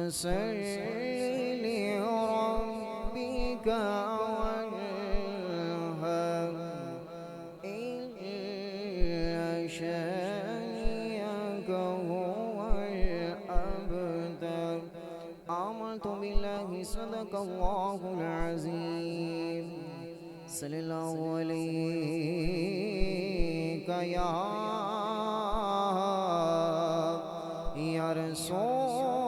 فصل لربك وانهر إن شانئك هو الأبتر آمنت بالله صدق الله العظيم صلی اللہ علیہ یا رسول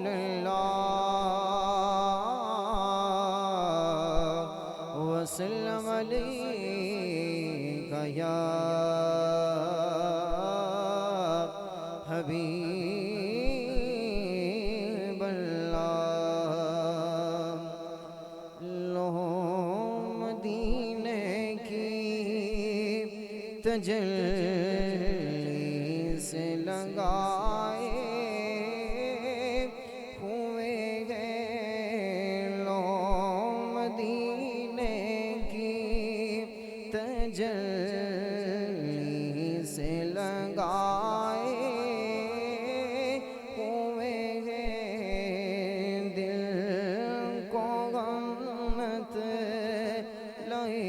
اللہ وسلم علیک یا حبیب اللہ لو مدینے کی تجلی سے لگائے ہوئے گئے لو مدینے کی تجلی سے لگائے ہوئے گئے دل کو غمت لائے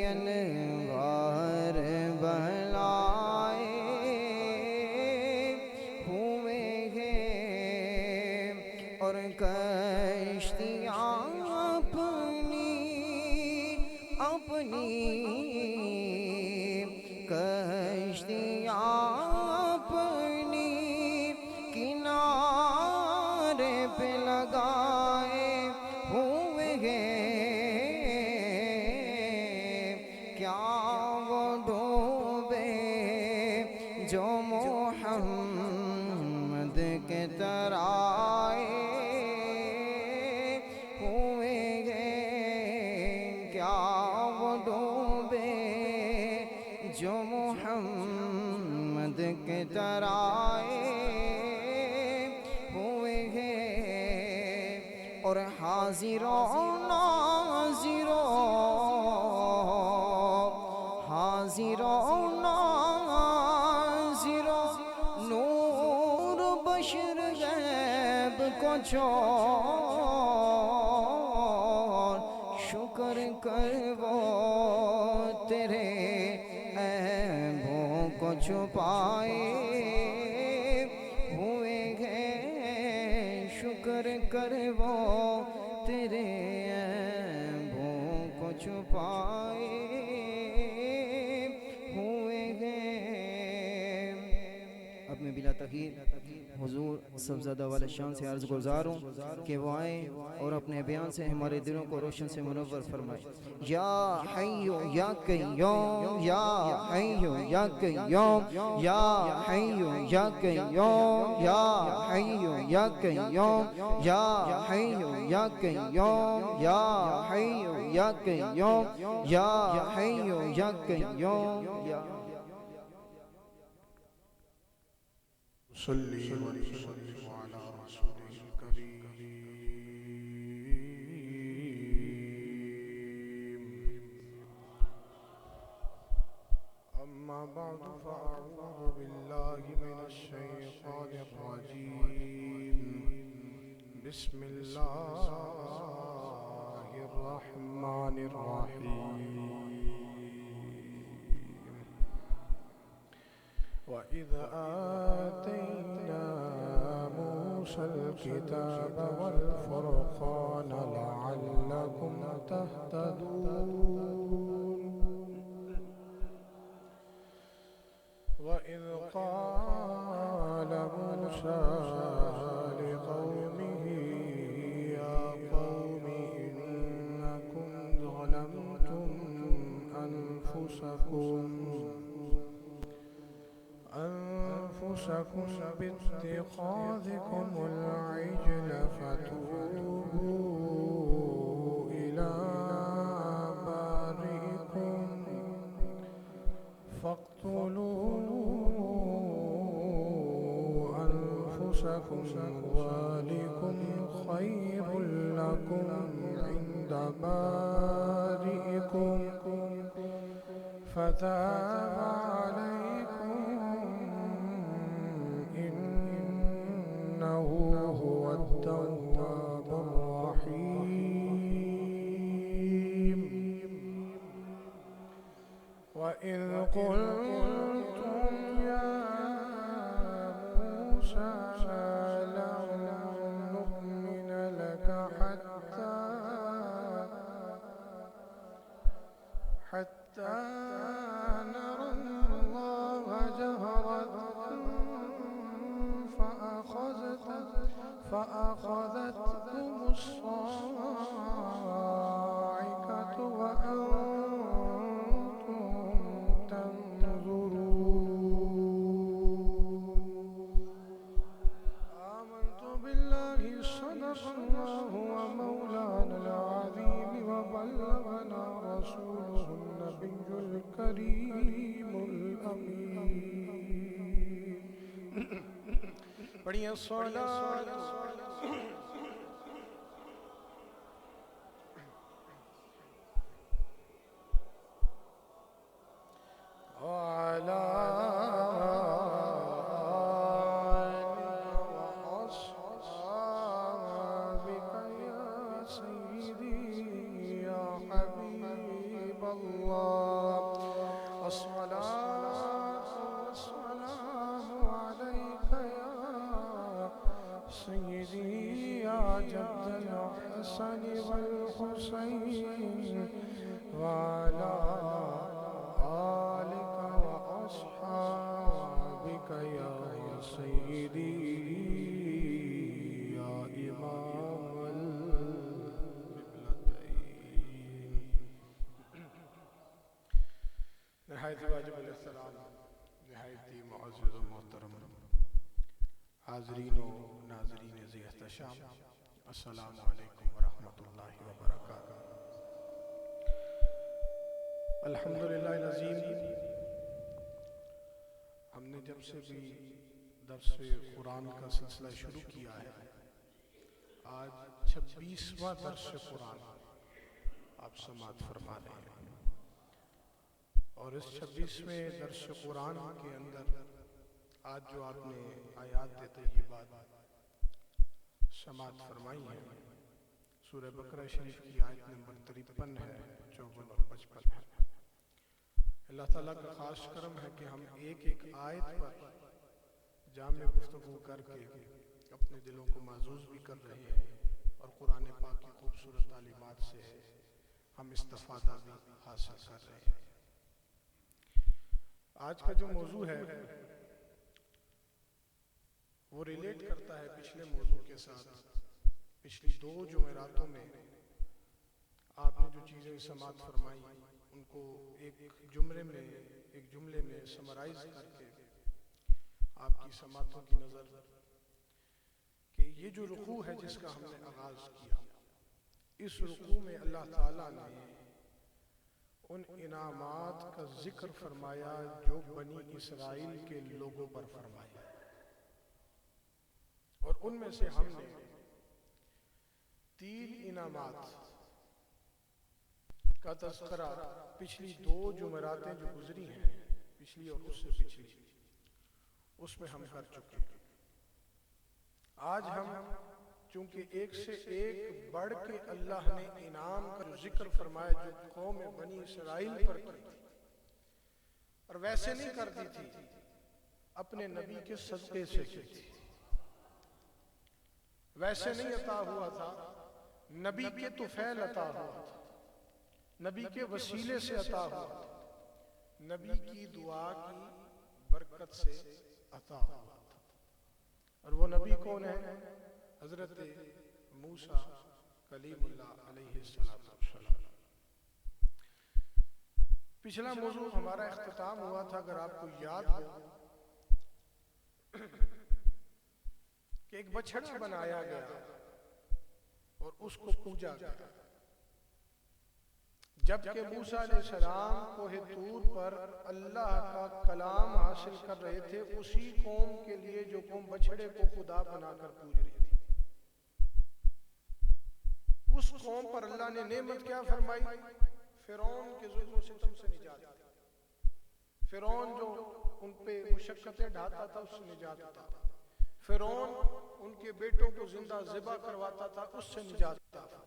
انوار بلائے ہوئے گئے اور کشتیاں اپنی کشتیاں اپنی کنارے پہ لگائے ہوئے گئے کیا وہ ڈوبے جو محمد کے ترائے ہوئے گئے کیا وہ ڈوبے جو محمد کے ترائے ہوئے گئے اور حاضروں ناظروں نور بشر غیب کو چھوڑ شکر کر وہ تیرے عیبوں کو چھپائے ہوئے گئے شکر کر وہ تیرے عیبوں کو چھپائے ہوئے گئے اب میں بلا تاخیر حضور سب زیادہ والا شان سے عرض گزار ہوں کہ وہ آئیں اور اپنے بیان سے ہمارے دلوں کو روشن سے منور فرمائے یا حی یا قیوم یا حی یا قیوم یا حی یا قیوم یا حی یا قیوم یا حی یا قیوم یا حی یا قیوم یا حی یا قیوم یا صلی وسلم علی رسول الکریم اما بعد فاعوذ باللہ من الشیطان الرجیم بسم اللہ الرحمن الرحیم وَإِذْ آتَيْنَا مُوسَى الْكِتَابَ وَالْفُرْقَانَ لَعَلَّكُمْ تَهْتَدُونَ وَإِذْ قَالَ مُوسَى لِقَوْمِهِ يَا قَوْمِ إِنَّكُمْ ظَلَمْتُمْ أَنفُسَكُمْ باتخاذكم العجل فتوبوا إلى بارئكم فاقتلوا أنفسكم ذلكم خير لكم عند بارئكم فتاب عليكم إنه هو قلتم يا موسى لن نؤمن لك حتى نرى الله جهرة فأخذتكم الصاعقة وأنتم تنظرون آمنت بالله صدق الله ومولانا العظيم وبلغنا رسوله النبي الكريم الأمين بڑی الصلاة وعلى آلك وأصحابك يا سيدي يا حبيب الله الصلاة والسلام عليك يا سيدي يا جد الحسن والحسين وعلى آلك وأصحابك يا سيدي يا إمام القبلتين نہایت واجب الاحترام، نہایت معزز و محترم حاضرین و ناظرین ذی احتشام، السلام علیکم ورحمۃ اللہ وبرکاتہ۔ الحمدللہ العظیم، ہم نے جب سے بھی درس قرآن کا سلسلہ شروع کیا ہے، آج 26واں درس قرآن آپ سماعت فرما رہے ہیں، اور اس 26ویں درس قرآن کے اندر آج جو آپ نے آیات طیبات سماعت فرمائی ہے، سورہ بقرہ شریف کی آیت نمبر 53 ہے، 54 اور 55 ہے۔ اللہ تعالیٰ کا خاص کرم ہے کہ ہم ایک ایک آیت پر جامع گفتگو کر کے اپنے دلوں کو معزوز بھی کر رہے ہیں، اور قرآن پاک کی خوبصورت تعلیمات سے ہم استفادہ بھی حاصل کر رہے ہیں۔ آج کا جو موضوع ہے وہ ریلیٹ کرتا ہے پچھلے موضوع کے ساتھ۔ پچھلی 2 جمعراتوں میں آپ نے جو چیزیں سماعت فرمائی ان کو ایک جملے میں سمرائز کر کے آپ کی سماعتوں کی نظر کہ یہ جو رکوع ہے جس کا ہم نے آغاز کیا، اس رکوع میں اللہ تعالیٰ نے ان انعامات کا ذکر فرمایا جو بنی اسرائیل کے لوگوں پر فرمایا، اور ان میں سے ہم نے 3 انعامات کا تذکرہ پچھلی 2 جمعراتیں جو گزری ہیں، پچھلی اور اس سے پچھلی، اس میں ہم کر چکے ہیں۔ آج ہم چونکہ ایک سے ایک بڑھ کے اللہ نے انعام کا ذکر فرمایا جو قوم بنی اسرائیل پر کی تھی، اور ویسے نہیں کرتی تھی، اپنے نبی کے صدقے سے کی تھی، ویسے نہیں عطا ہوا تھا، نبی کے طفیل عطا ہوا تھا، نبی کے وسیلے سے عطا ہوا تھا، نبی کی دعا کی برکت سے عطا ہوا تھا۔ اور وہ نبی کون ہے؟ حضرت موسیٰ کلیم اللہ علیہ السلام۔ پچھلا موضوع ہمارا اختتام ہوا تھا، اگر آپ کو یاد ہو، کہ ایک بچھڑا بنایا گیا اور اس کو پوجا گیا، جبکہ موسیٰ علیہ السلام کوہ طور پر اللہ کا کلام حاصل کر رہے تھے، اسی قوم کے لیے جو قوم بچھڑے کو خدا بنا کر پوج رہی تھی۔ اس قوم پر اللہ نے نعمت کیا فرمائی؟ فرعون کے ظلم و ستم سے نجات دی۔ فرعون جو ان پہ مشقتیں ڈھاتا تھا اس سے نجات دیتا تھا، فرعون ان کے بیٹوں کو زندہ ذبح کرواتا تھا اس سے نجات دیتا تھا۔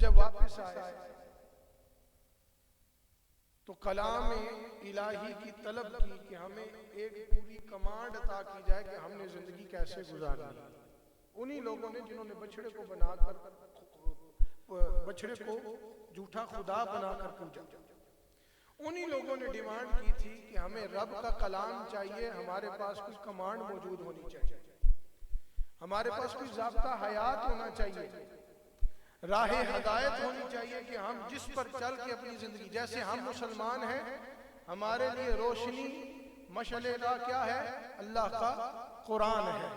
جب واپس آئے تو کلام الہی کی طلب کی کہ ہمیں ایک پوری کمانڈ عطا کی جائے کہ ہم نے زندگی کیسے گزارنی. انہی لوگوں نے جنہوں نے بچڑے کو بنا کر بچڑے کو جھوٹا خدا بنا کر پوجا، انہی لوگوں نے ڈیمانڈ کی تھی کہ ہمیں رب کا کلام چاہیے، ہمارے پاس کوئی کمانڈ موجود ہونی چاہیے، ہمارے پاس کوئی ضابطہ حیات ہونا چاہیے، راہ ہدایت ہونی چاہیے کہ ہم جس پر چل کے اپنی زندگی، جیسے ہم مسلمان ہیں ہمارے لیے روشنی مشعل راہ کیا ہے؟ اللہ کا قرآن ہے،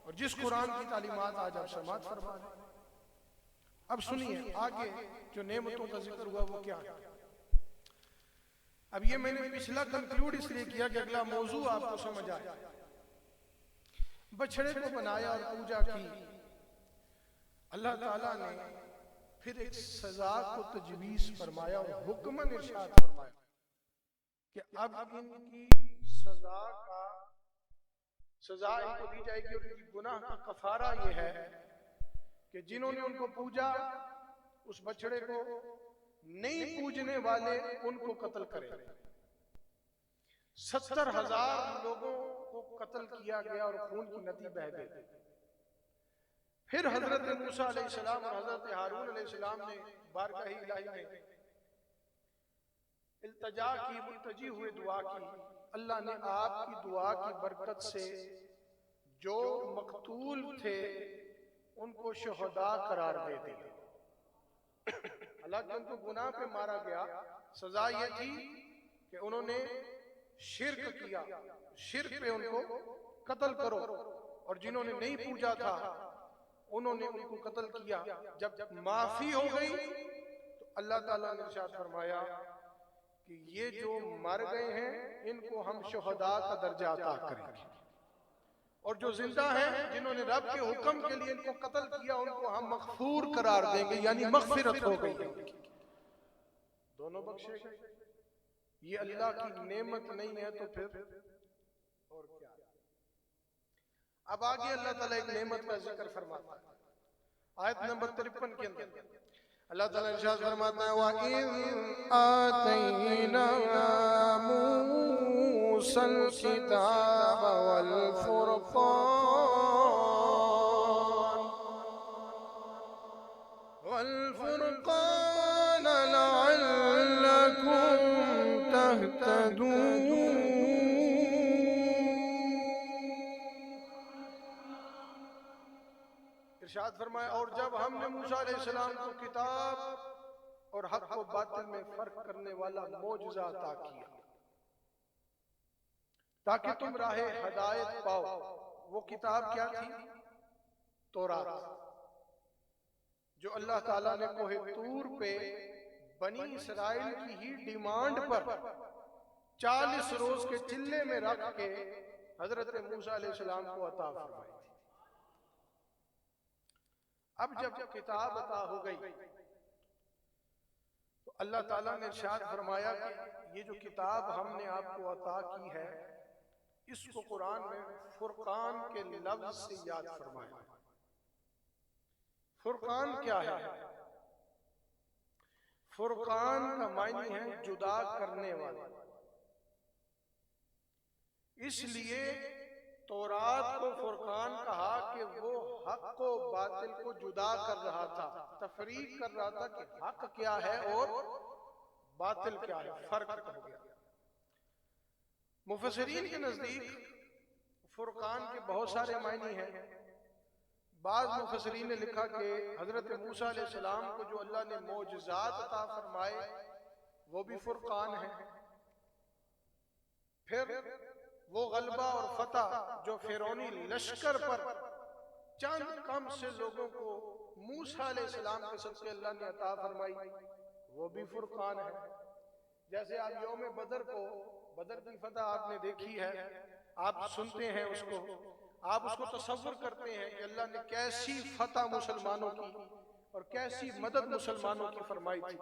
اور جس قرآن کی تعلیمات آج آپ سماعت فرما رہے ہیں. اب سنیے آگے جو نعمتوں کا ذکر ہوا وہ کیا ہے. اب یہ میں نے پچھلا کنکلوڈ اس لیے کیا کہ اگلا موضوع آپ کو سمجھ آئے. بچڑے کو بنایا اور پوجا کی، اللہ تعالیٰ نے پھر ایک سزا کو تجویز فرمایا اور حکماً ارشاد فرمایا کہ اب ان کی سزا ان کو دی جائے گی، اور ان کی گناہ کا کفارہ یہ ہے کہ جنہوں نے ان کو پوجا اس بچڑے کو، نہیں پوجنے والے ان کو قتل کریں. 70,000 لوگوں کو قتل کیا گیا اور خون کی ندی بہہ گئی. پھر حضرت موسیٰ علیہ السلام اور حضرت ہارون علیہ السلام نے بارگاہ الہی میں التجا کی، ملتجی ہوئے دعا کی. اللہ نے آپ کی دعا کی برکت سے جو مقتول تھے ان کو شہداء قرار دے دیا. حالانکہ ان کو گناہ پہ مارا گیا، سزا یہ تھی کہ انہوں نے شرک کیا، شرک پہ ان کو قتل کرو، اور جنہوں نے نہیں پوجا تھا انہوں نے ان کو قتل کیا. جب معافی ہو گئی تو اللہ تعالیٰ نے ارشاد فرمایا کہ یہ جو مر گئے ہیں ان کو ہم شہداء کا درجہ عطا کریں گے، اور جو زندہ ہیں جنہوں نے رب کے حکم کے لیے ان کو قتل کیا ان کو ہم مغفور قرار دیں گے، یعنی مغفرت ہو گئی، دونوں بخشے گئے. یہ اللہ کی نعمت نہیں ہے تو پھر اور کیا؟ اب آگے اللہ تعالیٰ ایک نعمت کا ذکر فرماتا ہے آیت نمبر 53 کے اندر. اللہ تعالیٰ ارشاد فرماتا ہے وَإِذْ آتَيْنَا مُوسَى الْكِتَابَ وَالْفُرْقَانَ لَعَلَّكُمْ تَهْتَدُونَ. ارشاد فرمایا اور جب ہم نے موسیٰ علیہ السلام کو کتاب اور حق و باطل میں فرق کرنے والا معجزہ عطا کیا تاکہ تم راہ ہدایت پاؤ. وہ کتاب کیا تھی؟ تورات، جو اللہ تعالیٰ نے کوہ طور پہ بنی اسرائیل کی ہی ڈیمانڈ پر 40 روز کے چلے میں رکھ کے حضرت موسیٰ علیہ السلام کو عطا فرمائی تھی. اب جب کتاب عطا ہو گئی تو اللہ تعالیٰ نے ارشاد فرمایا کہ یہ جو کتاب ہم نے آپ کو عطا کی ہے اس کو قرآن میں فرقان کے لفظ سے یاد فرمایا. فرقان کیا ہے؟ فرقان کا معنی ہے جدا کرنے والا. اس لیے تورات کو فرقان کہا کہ وہ حق و باطل کو جدا کر رہا تھا، تفریق کر رہا تھا کہ حق کیا ہے اور باطل کیا ہے، فرق ہو گیا. مفسرین کے نزدیک فرقان کے بہت سارے معنی ہیں. بعض مفسرین نے لکھا کہ حضرت موسیٰ علیہ السلام کو جو اللہ نے معجزات عطا فرمائے وہ بھی فرقان ہیں. پھر وہ غلبہ اور فتح جو فرعونی لشکر پر چند کم سے لوگوں کو موسیٰ علیہ السلام کے صدقے اللہ نے عطا فرمائی وہ بھی فرقان ہے. جیسے آپ یوم بدر کو، بدر کی فتح آپ نے دیکھی ہے، آپ سنتے ہیں اس کو، آپ اس کو تصور کرتے ہیں کہ اللہ نے کیسی فتح مسلمانوں کی اور کیسی مدد مسلمانوں کی فرمائی تھی.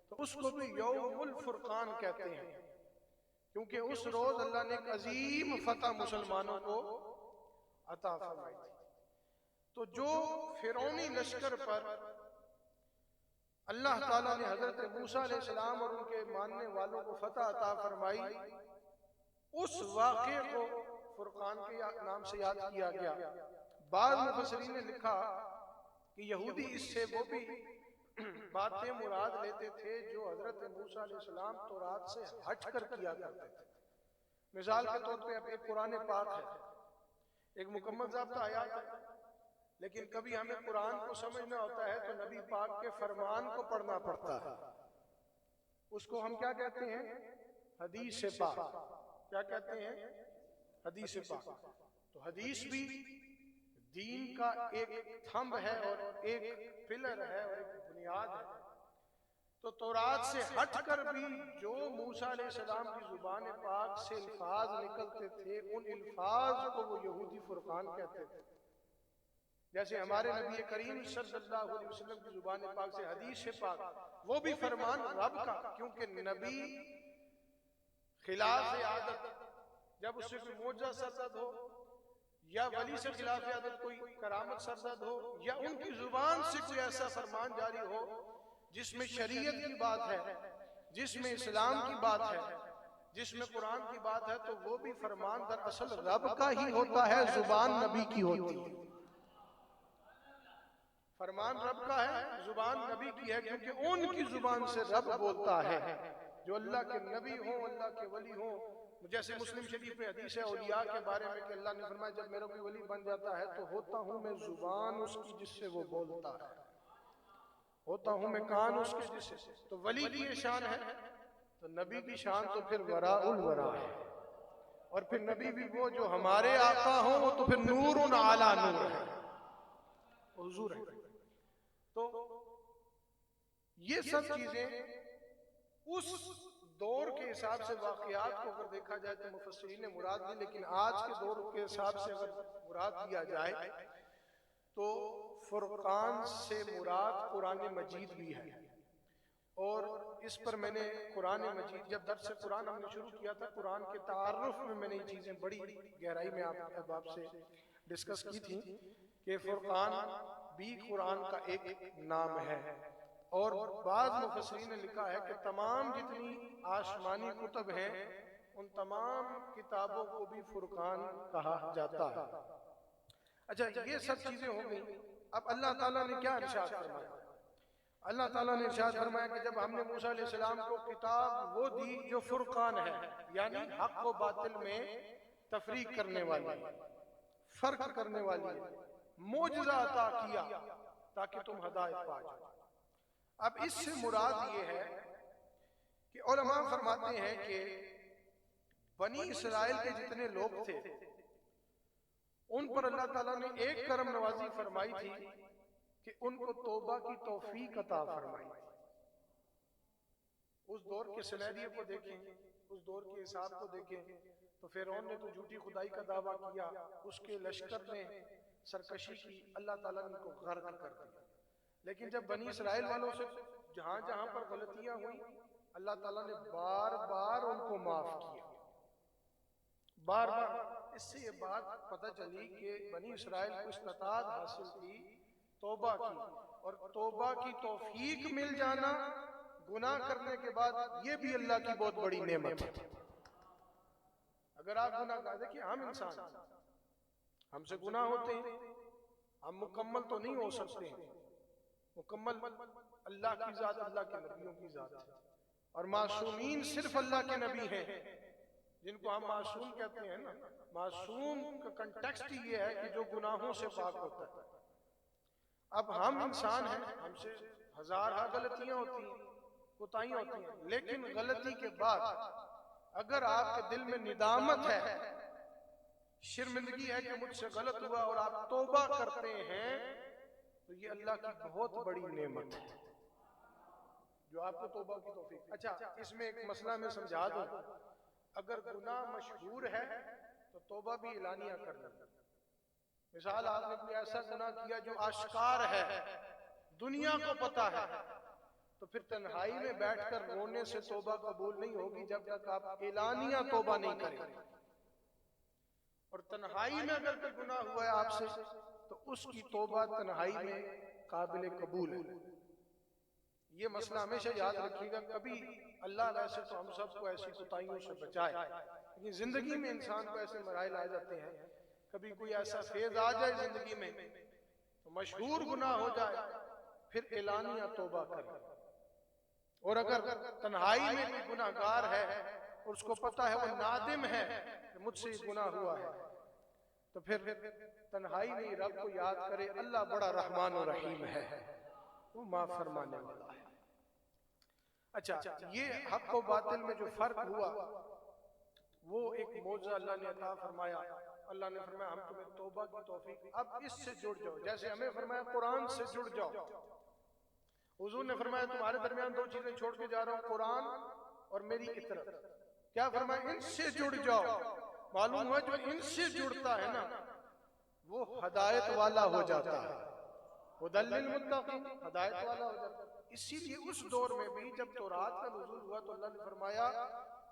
تو اس کو بھی یوم الفرقان کہتے ہیں کیونکہ اس روز اللہ نے ایک عظیم فتح مسلمانوں کو عطا فرمائی تھی. تو جو فرعونی لشکر پر اللہ تعالیٰ نے حضرت موسیٰ علیہ السلام اور ان کے ماننے والوں کو فتح عطا فرمائی، اس واقعے کو فرقان کے نام سے یاد کیا گیا۔ بعض مفسرین نے لکھا کہ یہودی اس سے وہ بھی باتیں مراد لیتے تھے جو حضرت موسیٰ علیہ السلام تورات سے ہٹ کر کیا کرتے تھے۔ مثال کے طور پہ اب ایک قرآن پاک ہے، ایک مکمل ضابطہ آیات ہے، لیکن کبھی ہمیں قرآن کو سمجھنا ہوتا ہے تو نبی پاک کے فرمان کو پڑھنا پڑتا ہے۔ اس کو ہم کیا کہتے ہیں؟ حدیث پاک۔ کیا کہتے ہیں؟ حدیث پاک۔ تو حدیث بھی دین کا ایک تھمب ہے اور ایک پلر ہے اور ایک بنیاد ہے۔ تو تورات سے ہٹ کر بھی جو موسیٰ علیہ السلام کی زبان پاک سے الفاظ نکلتے تھے، ان الفاظ کو وہ یہودی فرقان کہتے تھے۔ جیسے ہمارے نبی کریم صلی اللہ علیہ وسلم کی زبان پاک سے حدیث پاک، وہ بھی فرمان رب کا، کیونکہ نبی خلاف عادت جب اس سے کوئی معجزہ سرزد ہو یا ولی سے خلاف عادت کوئی کرامت سرزد ہو یا ان کی زبان سے کوئی ایسا فرمان جاری ہو جس میں شریعت کی بات ہے، جس میں اسلام کی بات ہے، جس میں قرآن کی بات ہے، تو وہ بھی فرمان در اصل رب کا ہی ہوتا ہے، زبان نبی کی ہوتی ہے۔ فرمان رب کا ہے، زبان نبی کی ہے، کیونکہ ان کی زبان سے رب بولتا ہے۔ جو اللہ کے نبی ہوں، اللہ کے ولی ہوں، جیسے مسلم شریف میں حدیث ہے اولیاء کے بارے میں کہ اللہ نے فرمایا جب میرا کوئی ولی بن جاتا ہے تو ہوتا ہوں میں زبان اس کی جس سے وہ بولتا ہے، ہوتا ہوں میں کان اس کے جس سے۔ تو ولی کی یہ شان ہے، تو نبی کی شان تو پھر وراء الورا ہے، اور پھر نبی بھی وہ جو ہمارے آقا ہوں، وہ تو پھر نور علی نور ہے، حضور ہے۔ تو یہ سب چیزیں اس دور کے حساب سے واقعات کو اگر دیکھا جائے تو مفسرین نے مراد دی، لیکن آج کے دور کے حساب سے اگر مراد دیا جائے تو فرقان سے مراد قرآن مجید بھی ہے۔ اور اس پر میں نے قرآن مجید جب درس قرآن ہم نے شروع کیا تھا، قرآن کے تعارف میں نے یہ چیزیں بڑی گہرائی میں آپ سے ڈسکس کی تھی کہ فرقان بھی قرآن کا ایک نام ہے۔ اور بعض مفسرین نے لکھا ہے کہ تمام جتنی آسمانی کتب ہیں ان تمام کتابوں کو بھی فرقان کہا جاتا ہے۔ اچھا، یہ سب چیزیں ہو گئی۔ اب اللہ تعالیٰ نے کیا ارشاد فرمایا؟ اللہ تعالیٰ نے ارشاد فرمایا کہ جب ہم نے موسیٰ علیہ السلام کو کتاب وہ دی جو فرقان ہے، یعنی حق و باطل میں تفریق کرنے والی، فرق کرنے والی ہے، معجزہ عطا کیا تاکہ تم ہدایت پا جاؤ۔ اب اس سے مراد یہ ہے کہ علماء فرماتے ہیں کہ بنی اسرائیل کے جتنے لوگ تھے ان پر اللہ تعالیٰ نے ایک کرم نوازی فرمائی تھی کہ ان کو توبہ کی توفیق عطا فرمائی تھی۔ اس دور کے سینیریو کو دیکھیں، اس دور کے حساب کو دیکھیں تو فرعون نے تو جھوٹی خدائی کا دعویٰ کیا، اس کے لشکر نے سرکشی کی، اللہ تعالیٰ نے ان کو غرق کر دیا۔ لیکن جب بنی اسرائیل والوں سے جہاں جہاں پر غلطیاں ہوئیں اللہ تعالیٰ نے بار بار ان کو معاف کیا، بار بار۔ اس سے یہ بات پتہ چلی کہ بنی اسرائیل کو استطاعت حاصل تھی توبہ کی، اور توبہ کی توفیق مل جانا گناہ کرنے کے بعد یہ بھی اللہ کی بہت بڑی نعمت ہے۔ اگر آپ گناہ کر دیکھیں، ہم انسان ہم سے گناہ ہوتے ہیں، ہم مکمل تو نہیں ہو سکتے ہیں، مکمل اللہ کی ذات اللہ کے نبیوں کی ذات ہے، اور معصومین صرف اللہ کے نبی ہیں جن کو ہم معصوم کہتے ہیں نا۔ معصوم کا کنٹیکسٹ یہ ہے کہ جو گناہوں سے پاک ہوتا ہے۔ اب ہم انسان ہیں، ہم سے ہزارہ غلطیاں ہوتی ہیں، کوتاہیاں ہوتی ہیں، لیکن غلطی کے بعد اگر آپ کے دل میں ندامت ہے، شرمندگی ہے کہ مجھ سے غلط ہوا، اور آپ توبہ کرتے ہیں تو یہ اللہ کی بہت بڑی نعمت ہے جو آپ کو توبہ کی توفیق۔ اچھا، اس میں ایک مسئلہ میں سمجھا دوں، اگر گناہ مشہور ہے تو توبہ بھی اعلانیہ کرنا۔ مثال آپ نے کوئی ایسا گناہ کیا جو آشکار ہے، دنیا کو پتا ہے، تو پھر تنہائی میں بیٹھ کر رونے سے توبہ قبول نہیں ہوگی جب تک آپ اعلانیہ توبہ نہیں کریں۔ اور تنہائی میں اگر کوئی گناہ ہوا ہے آپ سے تو اس کی توبہ تنہائی میں قابل قبول ہے۔ یہ مسئلہ ہمیشہ یاد رکھیے گا. کبھی اللہ ویسے تو ہم سب کو ایسی کوتاہیوں سے بچائے، لیکن زندگی میں انسان کو ایسے مراحل آ جاتے ہیں، کبھی کوئی ایسا فیض آ جائے زندگی میں تو مشہور گناہ ہو جائے، پھر اعلانیہ توبہ کرے. اور اگر تنہائی میں کوئی گناہ گار ہے اور اس کو پتا ہے وہ نادم ہے کہ مجھ سے یہ گناہ ہوا ہے، تو پھر تنہائی میں رب کو یاد کرے. اللہ بڑا رحمان و رحیم ہے، وہ معاف فرمانے والا ہے. اچھا، یہ حق و باطل میں جو فرق ہوا وہ ایک معجزہ اللہ نے عطا فرمایا. اللہ نے فرمایا ہم تمہیں توبہ کی توفیق، اب اس سے جڑ جاؤ. جیسے ہمیں فرمایا قرآن سے جڑ جاؤ، حضور نے فرمایا تمہارے درمیان دو چیزیں چھوڑ کے جا رہا ہوں، قرآن اور میری اطاعت. کیا فرمایا؟ ان سے جڑ جاؤ. معلوم ہوا جو ان سے جڑتا ہے نا وہ ہدایت والا ہو جاتا ہے. ہدی للمتقین، ہدایت والا ہو جاتا ہے. اسی لیے اس دور میں بھی جب تورات کا نزول ہوا تو اللہ نے فرمایا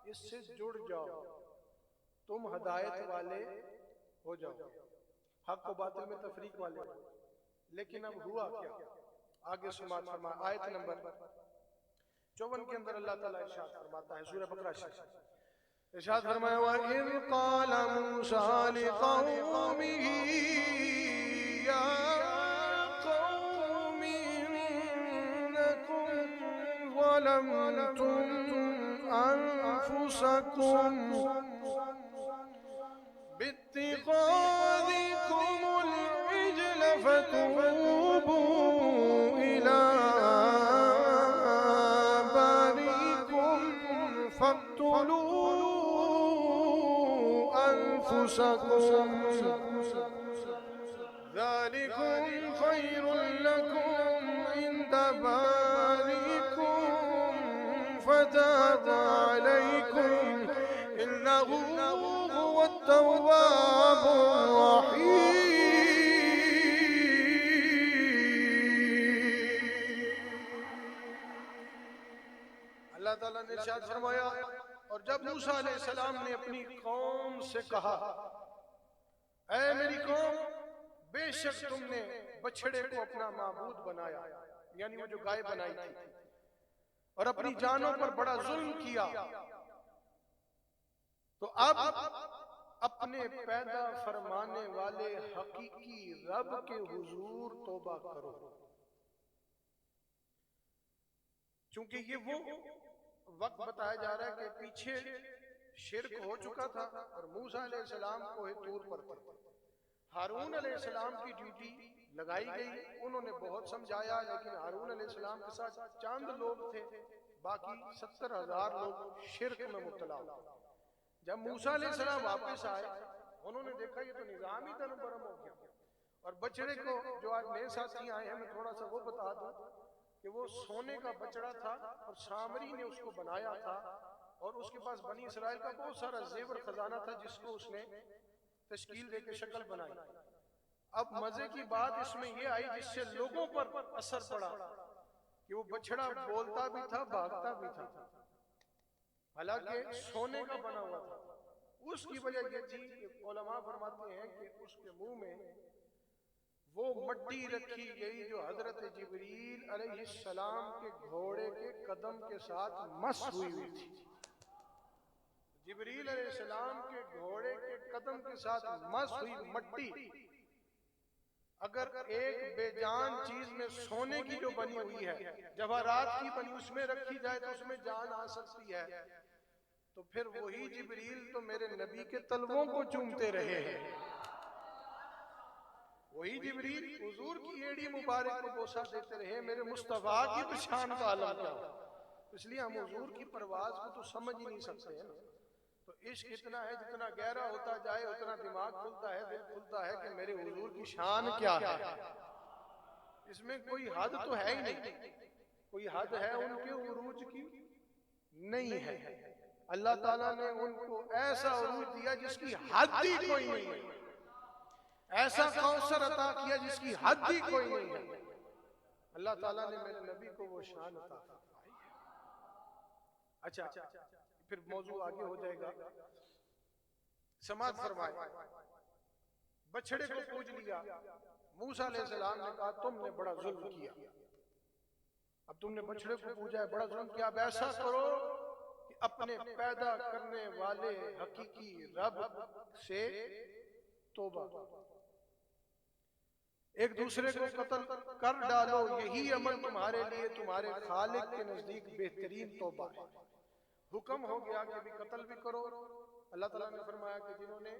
اس سے جڑ جاؤ، تم ہدایت والے ہو جاؤ، حق و باطل میں تفریق والے ہو. لیکن اب ہوا کیا؟ آگے سماعت فرما آیت نمبر 54 کے اندر اللہ تعالیٰ ارشاد فرماتا ہے، سورہ بقرہ شریف ارشاد فرمایا وَإِذْ قَالَ مُوسَىٰ لِقَوْمِهِ يَا قَوْمِ إِنَّكُمْ ظَلَمْتُمْ أَنفُسَكُمْ بِاتِّخَاذِكُمُ الْعِجْلَ فَتُوبُوا إِلَىٰ بَارِئِكُمْ فَاقْتُلُوا أَنفُسَكُمْ ذَلِكُمْ خَيْرٌ لَكُمْ عِندَ بَارِئِكُمْ فَتَابَ عَلَيْكُمْ إِنَّهُ هُوَ التَّوَّابُ الرَّحِيمُ. اللہ تعالیٰ نے ارشاد فرمایا اور جب موسیٰ علیہ السلام نے اپنی قوم سے کہا اے میری قوم بے شک تم نے بچڑے کو اپنا معبود بنایا، یعنی وہ جو گائے بنائی تھی، اور اپنی جانوں پر بڑا ظلم کیا، تو اب اپنے پیدا فرمانے والے حقیقی رب کے حضور توبہ کرو. چونکہ یہ وہ وقت بتایا جا رہا ہے کہ پیچھے شرک ہو چکا تھا اور موسیٰ علیہ السلام کوہ طور پر تھے. ہارون علیہ السلام کی ڈیوٹی لگائی گئی، انہوں نے بہت سمجھایا، لیکن ہارون علیہ السلام کے ساتھ چند لوگ تھے، باقی 70,000 لوگ شرک میں مبتلا ہوئے. جب موسیٰ علیہ السلام واپس آئے انہوں نے دیکھا یہ تو نظام ہی تن برم ہو گیا. اور بچڑے کو جو آج نئے ساتھی آئے ہیں میں تھوڑا سا وہ بتا دوں کہ وہ سونے کا بچڑا تھا اور سامری نے اس کو بنایا تھا، اور اس کے پاس بنی اسرائیل کا بہت سارا زیور خزانہ تھا جس کو اس نے تشکیل دے کے شکل بنائی. اب مزے کی بات اس میں یہ آئی جس سے لوگوں پر اثر پڑا کہ وہ بچڑا بولتا بھی تھا بھاگتا بھی تھا، حالانکہ سونے کا بنا ہوا تھا. اس کی وجہ یہ تھی کہ علماء فرماتے ہیں کہ اس کے منہ میں وہ مٹی رکھی گئی جو حضرت جبریل علیہ السلام کے گھوڑے کے قدم کے ساتھ مس ہوئی ہوئی تھی. جبریل علیہ السلام کے گھوڑے کے قدم کے ساتھ مس ہوئی مٹی اگر ایک بے جان چیز میں سونے کی جو بنی ہوئی ہے، جواہرات کی بنی، اس میں رکھی جائے تو اس میں جان آ سکتی ہے، تو پھر وہی جبریل تو میرے نبی کے تلووں کو چومتے رہے ہیں. وہی جبریل حضور کی ایڑی مبارک کو بوسہ دیتے رہے. میرے مصطفیٰ کی پہچان کا عالم کیا ہو. اس لیے ہم حضور کی پرواز کو تو سمجھ ہی نہیں سکتے ہیں. تو عشق اتنا ہے جتنا گہرا ہوتا جائے اتنا دماغ کھلتا ہے، دل کھلتا ہے کہ میرے حضور کی شان کیا ہے. اس میں کوئی حد تو ہے ہی نہیں. کوئی حد ہے ان کے عروج کی؟ نہیں ہے. اللہ تعالیٰ نے ان کو ایسا عروج دیا جس کی حد ہی کوئی نہیں ہے، ایسا کوثر عطا کیا جس کی حد ہی کوئی نہیں ہے. اللہ تعالیٰ نے میرے نبی کو وہ شان عطا فرمائی ہے. اچھا پھر موضوع آگے ہو جائے گا. سماعت فرمائے بچڑے کو پوج لیا. موسیٰ علیہ السلام نے کہا تم نے بڑا ظلم کیا. اب تم نے بچڑے کو پوجا ہے، بڑا ظلم کیا، اب ایسا کرو کہ اپنے پیدا کرنے والے حقیقی رب سے توبہ، ایک دوسرے کو قتل کر ڈالو، یہی عمل تمہارے لیے تمہارے خالق کے نزدیک بہترین توبہ ہے۔ حکم ہو گیا کہ بھی قتل بھی کرو۔ اللہ تعالیٰ نے فرمایا کہ جنہوں نے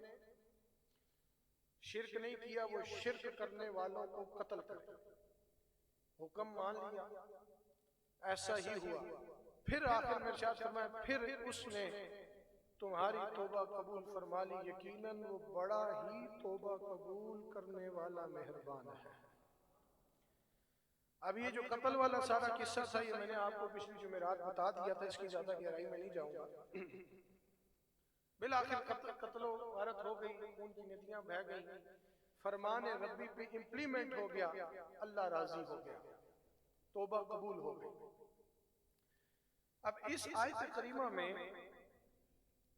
شرک نہیں کیا وہ شرک کرنے والوں کو قتل کرو، حکم مان لیا، ایسا ہی ہوا۔ پھر آخر میں ارشاد فرمایا پھر اس نے تمہاری توبہ قبول فرما لی، یقیناً وہ بڑا ہی توبہ قبول کرنے والا مہربان ہے۔ اب یہ جو قتل والا سارا قصہ تھا یہ میں نے آپ کو پچھلی جمعرات بتا دیا تھا، اس کی زیادہ گہرائی میں نہیں جاؤں گا۔ بالآخر قتل و غارت ہو گئی، خون کی ندیاں بہہ گئی، فرمان ربی پہ امپلیمنٹ ہو گیا، اللہ راضی ہو گیا، توبہ قبول ہو گئی۔ اب اس آیت کریمہ میں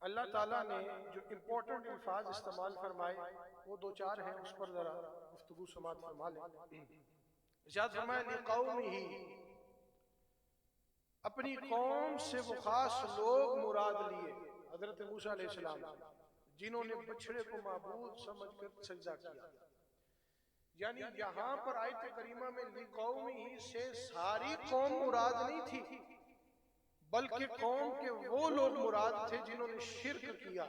اللہ تعالیٰ نے جو امپورٹنٹ الفاظ استعمال فرمائے وہ دو چار ہیں، اس پر ذرا گفتگو سماعت فرما لیں۔ ارشاد فرمایا لِقَوْمِهِ، اپنی قوم سے وہ خاص لوگ مراد لیے، حضرت موسیٰ علیہ السلام، جنہوں نے بچھڑے کو معبود سمجھ کر سجدہ کیا۔ یعنی یہاں پر آیت کریمہ میں لِقَوْمِهِ سے ساری قوم مراد نہیں تھی، بلکہ قوم کے وہ لوگ مراد تھے جنہوں نے شرک کیا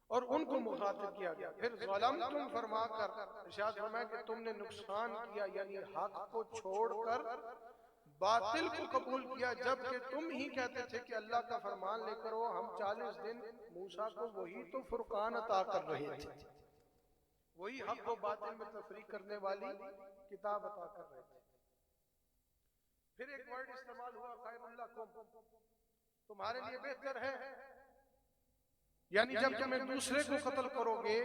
اور ان کو مخاطب کیا گیا۔ پھر ظلمتم فرما کر ارشاد فرمایا کہ تم نے نقصان کیا، یعنی حق کو چھوڑ کر باطل کو قبول کیا، جبکہ تم ہی کہتے تھے کہ اللہ کا فرمان لے کر ہم 40 دن موسیٰ کو وہی تو فرقان عطا کر رہے تھے، وہی حق و باطل میں تفریق کرنے والی کتاب عطا کر رہے تھے۔ پھر ایک ورڈ استعمال ہوا خیر لکم، تمہارے لیے بہتر ہے، یعنی جب تم ایک دوسرے کو قتل کرو گے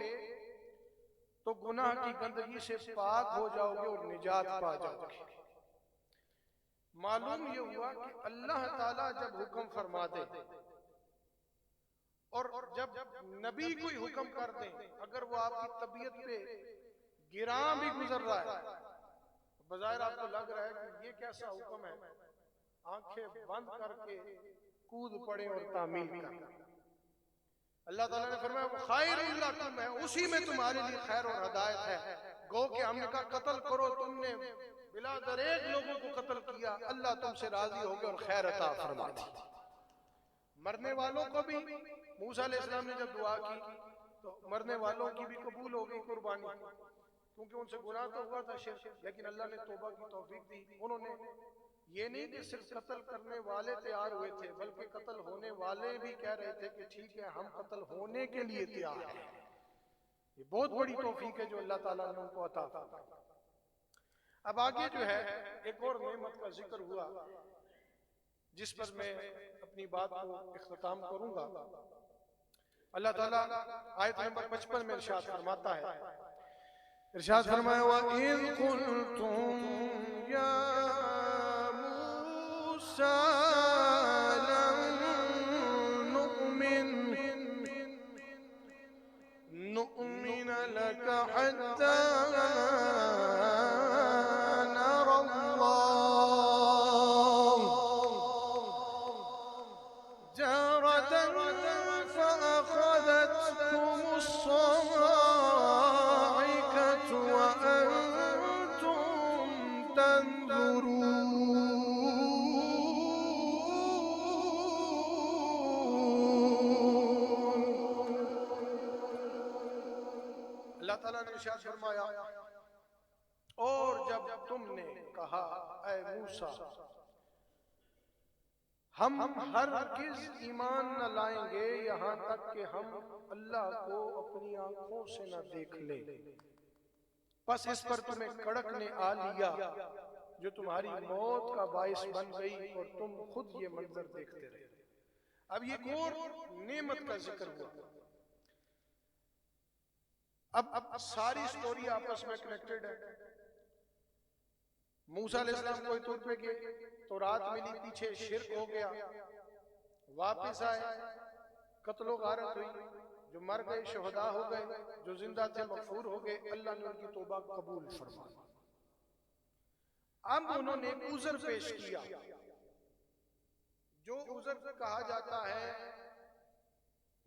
تو گناہ کی گندگی سے پاک ہو جاؤ گے اور نجات پا جاؤ گے۔ معلوم یہ ہوا کہ اللہ تعالیٰ جب حکم فرما دے اور جب نبی کوئی حکم کر دیں، اگر وہ آپ کی طبیعت پہ گراں بھی گزر رہا ہے، بظاہر آپ کو لگ رہا ہے کہ یہ کیسا حکم ہے، آنکھیں بند کر کے کود پڑے اور تعمیل کریں۔ اللہ تعالیٰ نے فرمایا وہ خیر لکم ہے، اسی میں تمہارے لیے خیر اور ہدایت ہے۔ گو کہ ہم نے کہا قتل کرو، تم نے بلا دریغ لوگوں کو قتل کیا، اللہ تم سے راضی ہو گیا اور خیر عطا فرما دی۔ مرنے والوں کو بھی موسیٰ علیہ السلام نے جب دعا کی تو مرنے والوں کی بھی قبول ہو گئی قربانی، کیونکہ ان سے گناہ تو ہوا تھا شرک، لیکن اللہ نے توبہ کی توفیق دی۔ انہوں نے یہ نہیں کہ صرف قتل کرنے والے تیار ہوئے تھے، بلکہ قتل ہونے والے بھی کہہ رہے تھے کہ ٹھیک ہے ہم قتل ہونے کے لیے تیار ہیں۔ یہ بہت بڑی توفیق ہے جو اللہ تعالیٰ نے ان کو عطا فرمائی۔ اب آگے جو ہے ایک اور نعمت کا ذکر ہوا جس پر میں اپنی بات کو اختتام کروں گا۔ اللہ تعالیٰ آیت نمبر 55 میں ارشاد فرماتا ہے، ارشاد فرمایا وَإِذْ قُلْتُمْ يَا مُوسَىٰ لَن نُؤْمِنَ لَكَ حَتَّىٰ نَرَى اللَّهَ جَهْرَةً فَأَخَذَتْكُمُ الصَّاعِقَةُ وَأَنتُمْ تَنظُرُونَ۔ اللہ تعالیٰ نے ارشاد فرمایا اور جب تم نے کہا اے موسیٰ ہم ہرگز ایمان نہ لائیں گے یہاں تک کہ ہم اللہ کو اپنی آنکھوں سے نہ دیکھ لیں، پس اس پر تمہیں کڑک نے آ لیا جو تمہاری موت کا باعث بن گئی اور تم خود یہ منظر دیکھتے رہے۔ اب یہ اور نعمت کا ذکر ہوا۔ اب ساری سٹوری آپس میں کنیکٹڈ ہے۔ موسیٰ علیہ السلام کوئی طور پہ گئے تو رات ملی، پیچھے شرک ہو گیا، واپس آئے، قتل و غارت ہوئی، جو مر گئے شہداء ہو گئے، جو زندہ تھے مغفور ہو گئے، اللہ نے ان کی توبہ قبول فرمائی۔ اب انہوں نے ایک عذر پیش کیا، جو عذر کہا جاتا ہے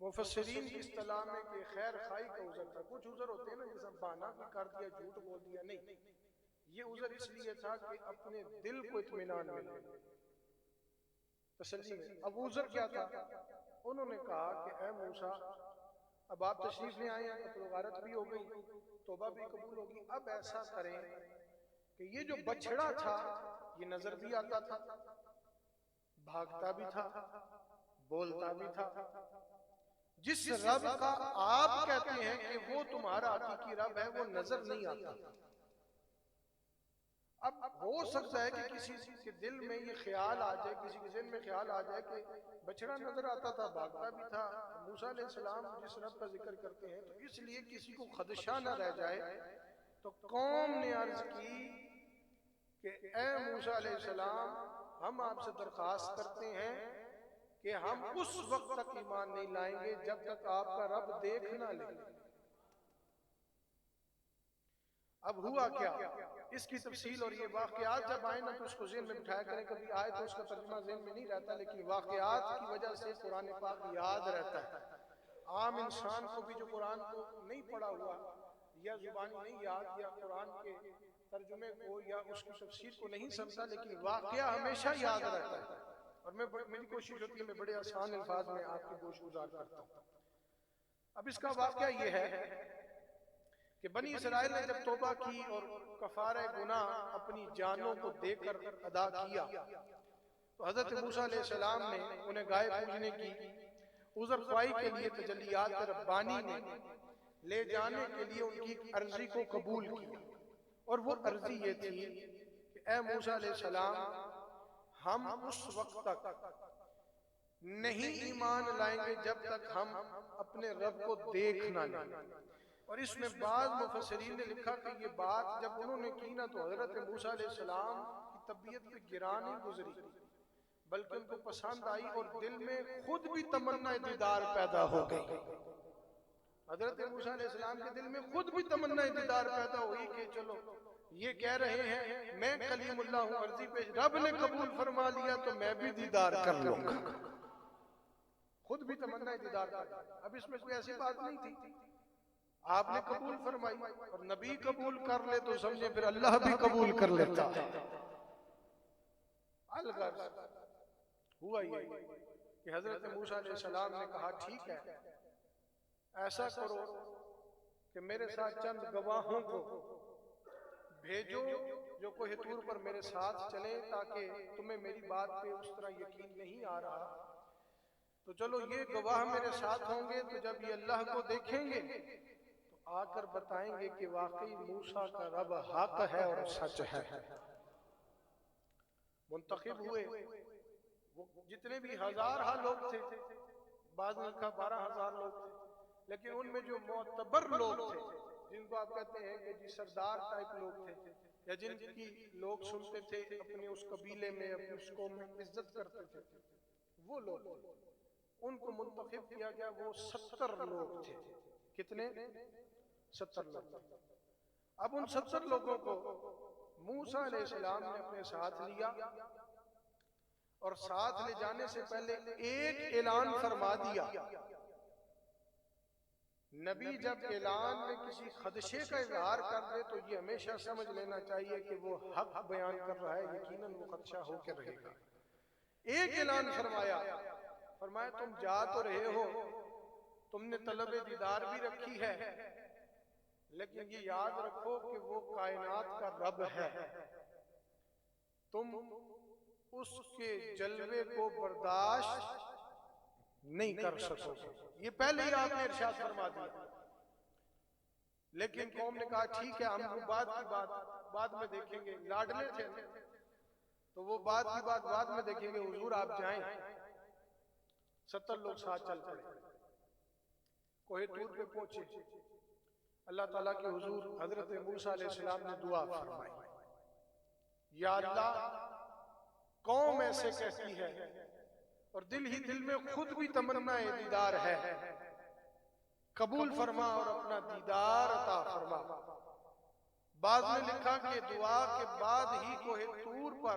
مفسرین کی اصطلاح میں کہ خیر خائی کا عذر تھا۔ کچھ عذر ہوتے ہیں نا جیسا بہانہ بھی کر دیا، جھوٹ بول دیا، نہیں، یہ عذر اس لیے تھا کہ اپنے دل کو اطمینان ملے، تسلی میں۔ اب عذر کیا تھا؟ انہوں نے کہا کہ اے موسیٰ، اب آپ تشریف لے آئے ہیں، قتل و غارت بھی ہو گئی، توبہ بھی قبول ہوگی، اب ایسا کریں کہ یہ جو بچڑا تھا یہ نظر بھی آتا تھا، بھاگتا بھی تھا، بولتا بھی تھا، جس رب کا آپ کہتے ہیں کہ وہ تمہارا حقیقی رب ہے وہ نظر نہیں آتا۔ اب ہو سکتا ہے کہ کسی کے دل میں یہ خیال آ جائے، کسی کے ذہن میں خیال آ جائے کہ بچڑا نظر آتا تھا، بھاگتا بھی تھا، موسیٰ علیہ السلام جس رب کا ذکر کرتے ہیں، تو اس لیے کسی کو خدشہ نہ رہ جائے، تو قوم نے عرض کی کہ اے موسیٰ علیہ السلام، ہم آپ سے درخواست کرتے ہیں کہ ہم اس وقت تک ایمان نہیں لائیں گے جب تک آپ کا رب دیکھ نہ لے۔ اب ہوا کیا؟ اس کی تفصیل اور یہ واقعات جب آئیں نا تو اس کو ذہن میں بٹھایا کریں، کبھی آئے تو اس کا ترجمہ ذہن میں نہیں رہتا، لیکن واقعات کی وجہ سے قرآن پاک یاد رہتا ہے۔ عام انسان کو بھی جو قرآن کو نہیں پڑھا ہوا یا زبانی نہیں یاد یا قرآن کے ترجمے کو یا اس کی تفسیر کو نہیں سمجھتا، لیکن واقعہ ہمیشہ یاد رہتا ہے، اور میری کوشش ہوتی ہے میں بڑے آسان الفاظ میں آپ کی گوش گزار کرتا ہوں۔ اب اس کا واقعہ یہ ہے کہ بنی اسرائیل نے جب توبہ کی اور کفارہ گناہ اپنی جانوں کو دے کر ادا کیا، تو حضرت موسیٰ علیہ السلام نے انہیں گائے پوجنے کی عذر خواہی کے لیے تجلیات ربانی نے لے جانے کے لیے ان کی ایک عرضی کو قبول کیا، اور وہ عرضی یہ تھی کہ اے موسیٰ علیہ السلام، ہم اس وقت تک نہیں ایمان لائیں گے جب تک ہم اپنے رب کو دیکھ نہ لیں۔ اور اس میں بعض مفسرین نے لکھا کہ یہ بات جب انہوں نے کی نا تو حضرت موسیٰ علیہ السلام کی طبیعت پہ گراں نہیں گزری، بلکہ ان کو پسند آئی اور دل میں خود بھی تمنا دیدار پیدا ہو گئی۔ حضرت موسیٰ علیہ السلام کے دل میں خود بھی تمنا دیدار پیدا ہوئی کہ چلو یہ کہہ رہے ہیں میں کلیم اللہ ہوں، عرضی پہ رب نے قبول فرما لیا تو میں بھی دیدار کر لوں گا، خود بھی تمنا دیدار پیدا۔ اب اس میں کوئی ایسی بات نہیں تھی، آپ نے قبول فرمائی، اور نبی قبول کر لے تو سمجھے پھر اللہ بھی قبول کر لیتا ہے۔ الغرض ہوا یہ کہ حضرت موسیٰ علیہ السلام نے کہا ٹھیک ہے، ایسا کرو کہ میرے ساتھ چند گواہوں کو بھیجو جو کوہ طور پر میرے ساتھ چلیں، تاکہ تمہیں میری بات پہ اس طرح یقین نہیں آ رہا، تو چلو یہ گواہ میرے ساتھ ہوں گے، تو جب یہ اللہ کو دیکھیں گے تو آ کر بتائیں گے کہ واقعی موسیٰ کا رب حق ہے اور سچ ہے۔ منتخب ہوئے وہ جتنے بھی ہزارہ لوگ تھے، بعض نے کہا 12,000 لوگ تھے، لیکن ان میں جو معتبر لوگ تھے، جن کو آپ کہتے ہیں کہ جی سردار ٹائپ لوگ تھے، یا جن کی لوگ سنتے تھے اپنے اس قبیلے میں، اپنے اس قوم میں عزت کرتے تھے، وہ لوگ ان کو منتخب کیا گیا۔ وہ 70 لوگ تھے۔ کتنے؟ 70 لوگ۔ اب ان 70 لوگوں کو موسیٰ علیہ السلام نے اپنے ساتھ لیا، اور ساتھ لے جانے سے پہلے ایک اعلان فرما دیا۔ نبی جب اعلان میں کسی خدشے کا اظہار کر دے تو یہ ہمیشہ سمجھ لینا چاہیے کہ وہ حق بیان کر رہا ہے، یقیناً وہ خدشہ ہو کے رہے گا۔ ایک اعلان فرمایا تم جا تو رہے ہو، تم نے طلب دیدار بھی رکھی ہے، لیکن یہ یاد رکھو کہ وہ کائنات کا رب ہے، تم اس کے جلوے کو برداشت نہیں کر سکو گے۔ یہ پہلے ہی آپ نے ارشاد فرما دیا، لیکن قوم نے کہا ٹھیک ہے، ہم وہ بعد میں دیکھیں گے، لاڈلے تھے تو وہ بعد کی بات بعد میں دیکھیں گے، حضور آپ جائیں۔ 70 لوگ ساتھ چل پڑے، کوہ طور پہ پہنچے، اللہ تعالیٰ کے حضور حضرت موسیٰ علیہ السلام نے دعا فرمائی، یا اللہ قوم ایسے کہتی ہے اور دل ہی دل میں خود بھی تمنا دیدار ہے، قبول فرما اور اپنا دیدار عطا فرما۔ بعض نے لکھا کہ دعا کے بعد ہی کوہ طور پر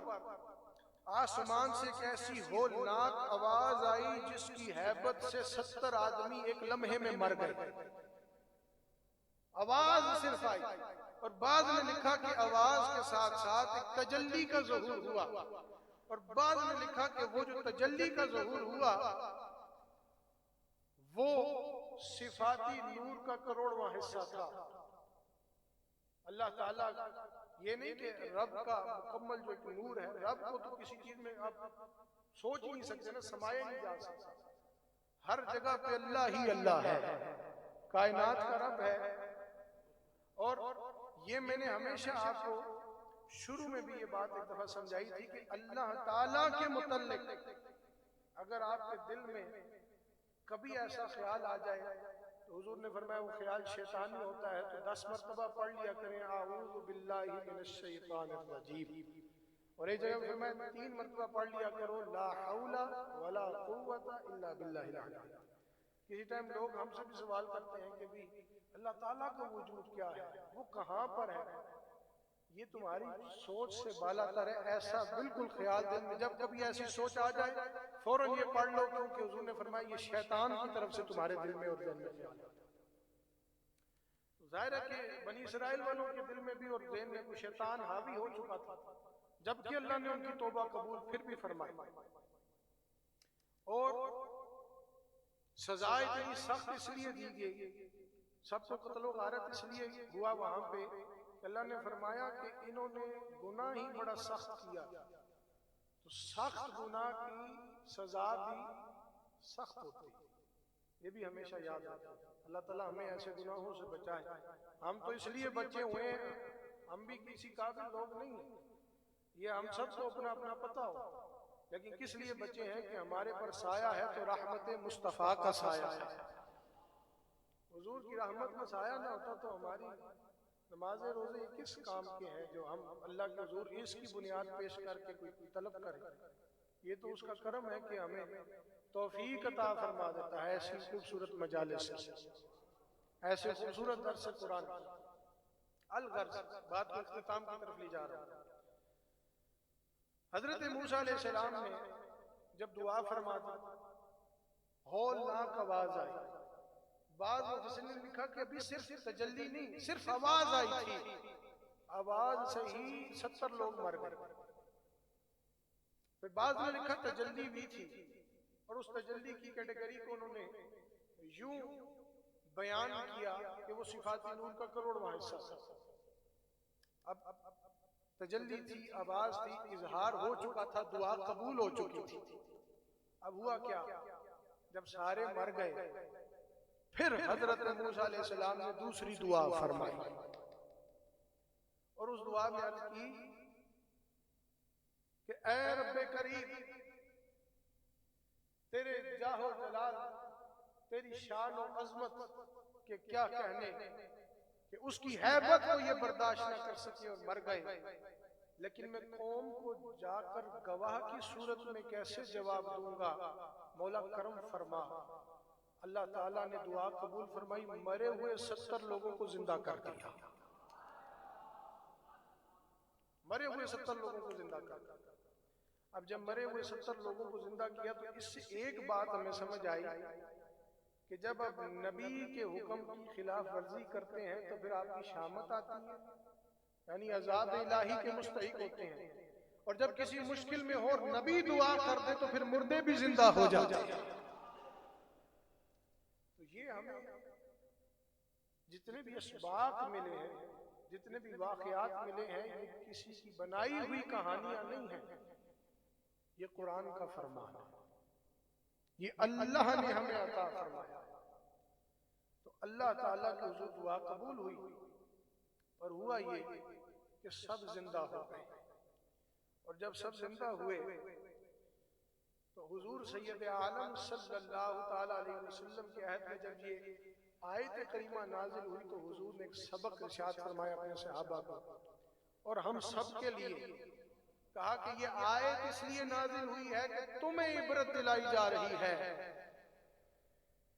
آسمان سے ایک ایسی ہولناک آواز آئی جس کی ہیبت سے 70 آدمی ایک لمحے میں مر گئے. آواز صرف آئی. اور بعض نے لکھا کہ آواز کے ساتھ ساتھ ایک تجلی کا ظہور ہوا. اور بعض نے لکھا کہ وہ جو تجلی کا ظہور ہوا وہ صفاتی نور کا کروڑواں حصہ تھا. اللہ تعالیٰ یہ نہیں کہ رب کا مکمل جو ایک نور ہے، رب کو تو کسی چیز میں آپ سوچ ہی نہیں سکتے نا، سمایا نہیں جا سکتا. ہر جگہ پہ اللہ ہی اللہ ہے، کائنات کا رب ہے. اور یہ میں نے ہمیشہ آپ کو شروع میں بھی یہ بات ایک دفعہ سمجھائی تھی کہ اللہ تعالیٰ کے متعلق اگر آپ کے دل میں کبھی ایسا خیال آ جائے تو حضور نے فرمایا وہ خیال شیطانی ہوتا ہے، تو 10 مرتبہ پڑھ لیا کریں اعوذ باللہ من الشیطان الرجیم. اور ایک جگہ فرمایا 3 مرتبہ پڑھ لیا کرو لا حول ولا قوت الا باللہ العلی العظیم. کسی ٹائم لوگ ہم سے بھی سوال کرتے ہیں کہ بھی اللہ تعالیٰ کا وجود کیا ہے، وہ کہاں پر ہے؟ یہ تمہاری سوچ سے بالا تر ہے. ایسا بالکل خیال دل میں جب کبھی ایسی سوچ آ جائے فوراً یہ پڑھ لو، کیونکہ حضور نے فرمایا یہ شیطان کی طرف سے تمہارے دل میں اور ذہن میں خیال آتا ہے. ظاہر ہے کہ بنی اسرائیل والوں کے دل میں بھی اور ذہن میں کوئی شیطان حاوی ہو چکا تھا، جبکہ اللہ نے ان کی توبہ قبول پھر بھی فرمائی. اور سزا اتنی سخت اس لیے دی گئی، سب کو قتل و غارت اس لیے ہوا وہاں پہ، اللہ نے فرمایا کہ انہوں نے گناہ ہی بڑا سخت کیا، تو سخت گناہ کی سزا بھی سخت ہوتی ہے. یہ بھی ہمیشہ یاد رکھیں. اللہ تعالیٰ ہمیں ایسے گناہوں سے بچائے. ہم تو اس لیے بچے ہوئے ہیں، ہم بھی کسی کافر لوگ نہیں ہیں، یہ ہم سب کو اپنا اپنا پتہ ہو، لیکن کس لیے بچے ہیں کہ ہمارے پر سایہ ہے تو رحمت مصطفیٰ کا سایہ ہے. حضور کی رحمت میں سایہ نہ ہوتا تو ہماری نماز روزے کس کام کے ہیں جو ہم اللہ کے حضور اس کی بنیاد پیش کر کے کوئی طلب کریں. یہ تو اس کا کرم ہے کہ ہمیں توفیق عطا فرما دیتا ہے ایسی خوبصورت مجالس، ایسے خوبصورت درس قرآن. الغرض بات کو اختتام کی طرف لے جا رہا ہوں. حضرت موسیٰ علیہ السلام نے جب دعا فرما دی ہولناک آواز آئی. بعض مفسرین نے لکھا کہ ابھی صرف تجلی نہیں، صرف آواز آئی تھی، آواز سے ہی 70 لوگ مر گئے. پھر بعض نے لکھا تجلی بھی تھی، اور اس تجلی کی کیٹیگری کو انہوں نے یوں بیان کیا کہ وہ صفات نور کا کروڑواں حصہ تھا. اب تجلی تھی، آواز تھی، اظہار ہو چکا تھا، دعا قبول ہو چکی تھی. اب ہوا کیا؟ جب سارے مر گئے پھر حضرت موسیٰ علیہ السلام نے دوسری دعا فرمائی، اور اس دعا میں عرض کی کہ اے رب کریم، تیرے جاہ و جلال، تیری شان و عظمت کے کیا کہنے کہ اس کی ہیبت کو یہ برداشت نہ کر سکے اور مر گئے، لیکن میں قوم کو جا کر گواہ کی صورت میں کیسے جواب دوں گا؟ مولا کرم فرما. اللہ تعالیٰ نے دعا قبول فرمائی، مرے ہوئے 70 لوگوں کو زندہ کر دیا. مرے ہوئے 70 لوگوں کو زندہ کر دیا. اب جب مرے ہوئے 70 لوگوں کو زندہ کیا تو اس سے ایک بات ہمیں سمجھ آئی کہ جب اب نبی کے حکم کی خلاف ورزی کرتے ہیں تو پھر آپ کی شامت آتی ہے، یعنی عذاب الہی کے مستحق ہوتے ہیں. اور جب کسی مشکل میں ہو اور نبی دعا کر دے تو پھر مردے بھی زندہ ہو جاتے ہیں. تو یہ ہمیں جتنے بھی اسباق ملے ہیں، جتنے بھی واقعات ملے ہیں، یہ کسی کی بنائی ہوئی کہانیاں نہیں ہیں، یہ قرآن کا فرمان ہے، یہ اللہ نے ہمیں عطا فرمایا. تو اللہ تعالیٰ کی حضور دعا قبول ہوئی، اور ہوا یہ کہ سب زندہ ہو گئے. اور جب سب زندہ ہوئے تو حضور سید عالم صلی اللہ تعالیٰ علیہ وسلم کے عہد میں جب یہ آیت کریمہ نازل ہوئی تو حضور نے ایک سبق ارشاد فرمایا اپنے صحابہ کو اور ہم سب کے لیے. کہا کہ یہ آیت اس لیے نازل ہوئی ہے کہ تمہیں عبرت دلائی جا رہی ہے